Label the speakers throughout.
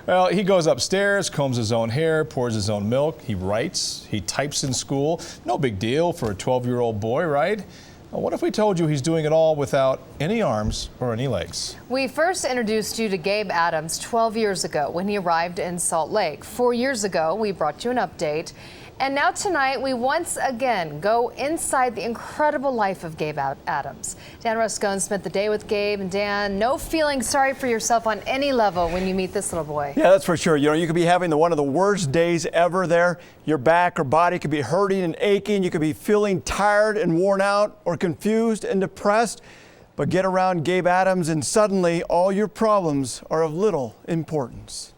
Speaker 1: Well, he goes upstairs, combs his own hair, pours his own milk, he writes, he types in school. No big deal for a 12-year-old boy, right? What if we told you he's doing it all without any arms or any legs?
Speaker 2: We first introduced you to Gabe Adams 12 years ago when he arrived in Salt Lake. 4 years ago, we brought you an update. And now tonight, we once again go inside the incredible life of Gabe Adams. Dan Ruscone spent the day with Gabe. And Dan, no feeling sorry for yourself on any level when you meet this little boy.
Speaker 3: Yeah, that's for sure. You know, you could be having one of the worst days ever there. Your back or body could be hurting and aching. You could be feeling tired and worn out or confused and depressed. But get around Gabe Adams and suddenly all your problems are of little importance.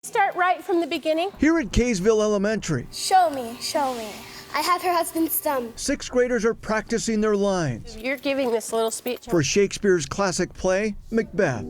Speaker 4: Start right from the beginning.
Speaker 3: Here at Kaysville Elementary,
Speaker 5: Show me, show me. I have her husband's thumb.
Speaker 3: sixth graders are practicing their lines
Speaker 4: You're giving this little speech.
Speaker 3: for Shakespeare's classic play, Macbeth.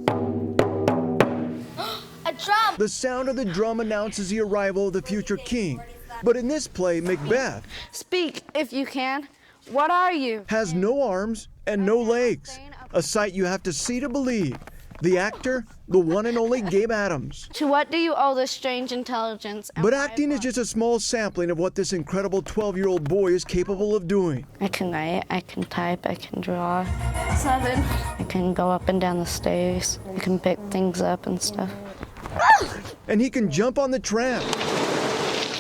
Speaker 5: A drum.
Speaker 3: The sound of the drum announces the arrival of the future king. But in this play, Macbeth
Speaker 6: Speak, if you can. What are you?
Speaker 3: has no arms and no legs, a sight you have to see to believe. The actor, the one and only Gabe Adams.
Speaker 6: To what do you owe this strange intelligence?
Speaker 3: But acting is just a small sampling of what this incredible 12-year-old boy is capable of doing.
Speaker 6: I can write, I can type, I can draw.
Speaker 4: 7.
Speaker 6: I can go up and down the stairs. I can pick things up and stuff.
Speaker 3: And he can jump on the tramp,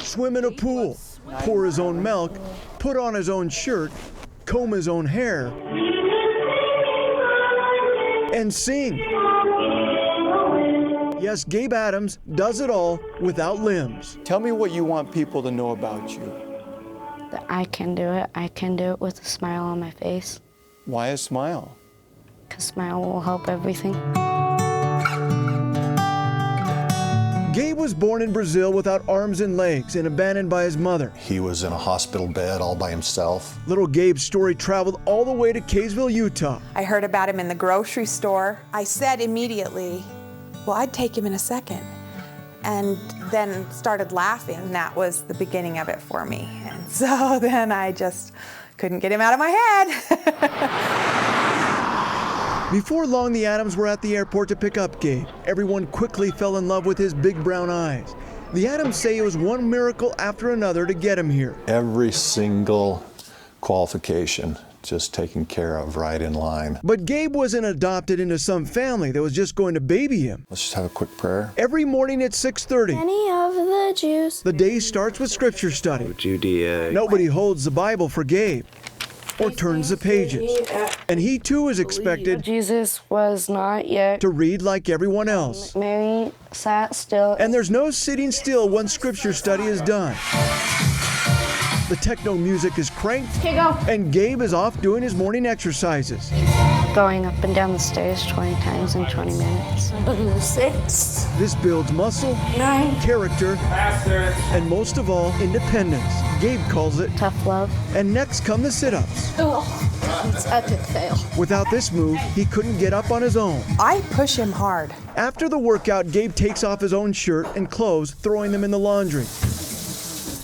Speaker 3: swim in a pool, pour his own milk, put on his own shirt, comb his own hair, and sing. Yes, Gabe Adams does it all without limbs. Tell me what you want people to know about you.
Speaker 6: That I can do it. I can do it with a smile on my face.
Speaker 3: Why a smile?
Speaker 6: Because smile will help everything.
Speaker 3: Gabe was born in Brazil without arms and legs and abandoned by his mother.
Speaker 7: He was in a hospital bed all by himself.
Speaker 3: Little Gabe's story traveled all the way to Kaysville, Utah.
Speaker 8: I heard about him in the grocery store. I said immediately, well, I'd take him in a second. And then started laughing. That was the beginning of it for me. And so then I just couldn't get him out of my head.
Speaker 3: Before long, the Adams were at the airport to pick up Gabe. Everyone quickly fell in love with his big brown eyes. The Adams say it was one miracle after another to get him here.
Speaker 7: Every single qualification just taken care of right in line.
Speaker 3: But Gabe wasn't adopted into some family that was just going to baby him.
Speaker 7: Let's just have a quick prayer.
Speaker 3: Every morning at 6:30,
Speaker 5: Any of the Jews.
Speaker 3: the day starts with scripture study.
Speaker 7: Judea.
Speaker 3: Nobody holds the Bible for Gabe or turns the pages. And he too is expected
Speaker 6: Jesus was not yet.
Speaker 3: to read like everyone else.
Speaker 6: Mary sat still.
Speaker 3: And there's no sitting still once scripture study is done. The techno music is cranked, and Gabe is off doing his morning exercises.
Speaker 6: Going up and down the stairs 20 times in 20 minutes.
Speaker 5: 6.
Speaker 3: This builds muscle, character, and most of all, independence. Gabe calls it.
Speaker 6: Tough love.
Speaker 3: And next come the sit-ups.
Speaker 5: It's epic fail.
Speaker 3: Without this move, he couldn't get up on his own.
Speaker 8: I push him hard.
Speaker 3: After the workout, Gabe takes off his own shirt and clothes, throwing them in the laundry.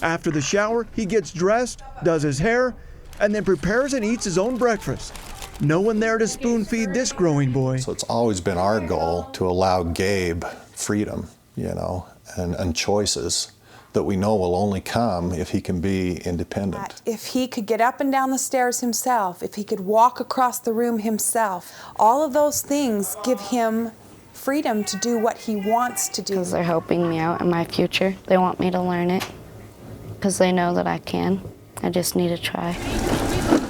Speaker 3: After the shower, he gets dressed, does his hair, and then prepares and eats his own breakfast. No one there to spoon-feed this growing boy.
Speaker 7: So it's always been our goal to allow Gabe freedom, and choices that we know will only come if he can be independent.
Speaker 8: If he could get up and down the stairs himself, if he could walk across the room himself, all of those things give him freedom to do what he wants to do.
Speaker 6: Because they're helping me out in my future. They want me to learn it. Because they know that I can. I just need to try.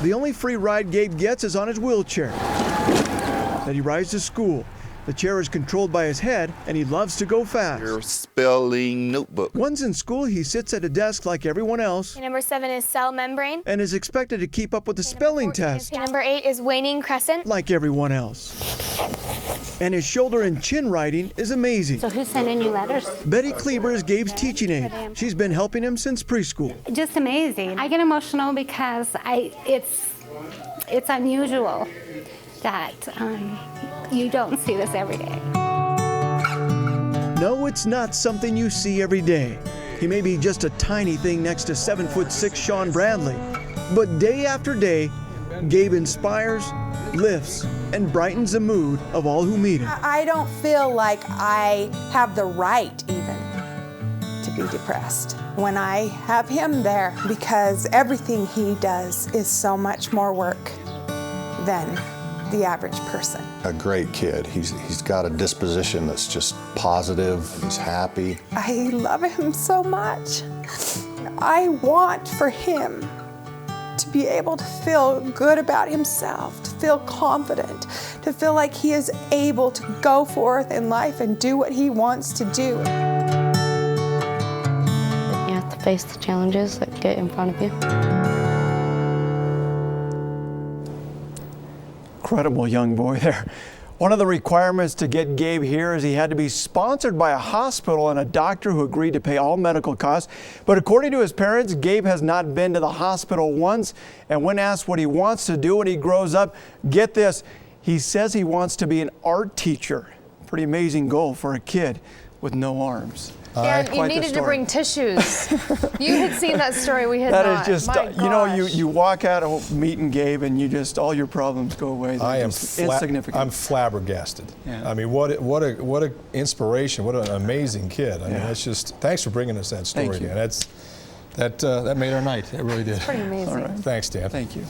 Speaker 3: The only free ride Gabe gets is on his wheelchair that he rides to school. The chair is controlled by his head, and he loves to go fast.
Speaker 9: Your spelling notebook.
Speaker 3: Once in school, he sits at a desk like everyone else
Speaker 5: Number 7 is cell membrane.
Speaker 3: and is expected to keep up with the spelling test
Speaker 5: Number 8 is waning crescent.
Speaker 3: like everyone else. And his shoulder and chin writing is amazing.
Speaker 10: So who's sending you letters?
Speaker 3: Betty Kleber is Gabe's teaching aide. She's been helping him since preschool.
Speaker 10: Just amazing. I get emotional because it's unusual that you don't see this every day.
Speaker 3: No, it's not something you see every day. He may be just a tiny thing next to 7'6" Sean Bradley, but day after day, Gabe inspires, lifts, and brightens the mood of all who meet him.
Speaker 8: I don't feel like I have the right even to be depressed when I have him there, because everything he does is so much more work than the average person.
Speaker 7: A great kid. He's got a disposition that's just positive. He's happy.
Speaker 8: I love him so much. I want for him to be able to feel good about himself, to feel confident, to feel like he is able to go forth in life and do what he wants to do.
Speaker 6: You have to face the challenges that get in front of you.
Speaker 3: Incredible young boy there. One of the requirements to get Gabe here is he had to be sponsored by a hospital and a doctor who agreed to pay all medical costs. But according to his parents, Gabe has not been to the hospital once. And when asked what he wants to do when he grows up, get this, he says he wants to be an art teacher. Pretty amazing goal for a kid with no arms.
Speaker 2: And you needed to bring tissues. You had seen that story, we had
Speaker 3: that
Speaker 2: not.
Speaker 3: That is just, you know, you walk out of meeting Gabe and you just, all your problems go away.
Speaker 1: I am
Speaker 3: insignificant.
Speaker 1: I'm flabbergasted.
Speaker 3: Yeah.
Speaker 1: I mean, what a inspiration, what an amazing kid. I mean, that's just, thanks for bringing us that story, Dan. That made our night, it really did.
Speaker 2: It's pretty amazing.
Speaker 3: All right.
Speaker 1: Thanks, Dan.
Speaker 3: Thank you.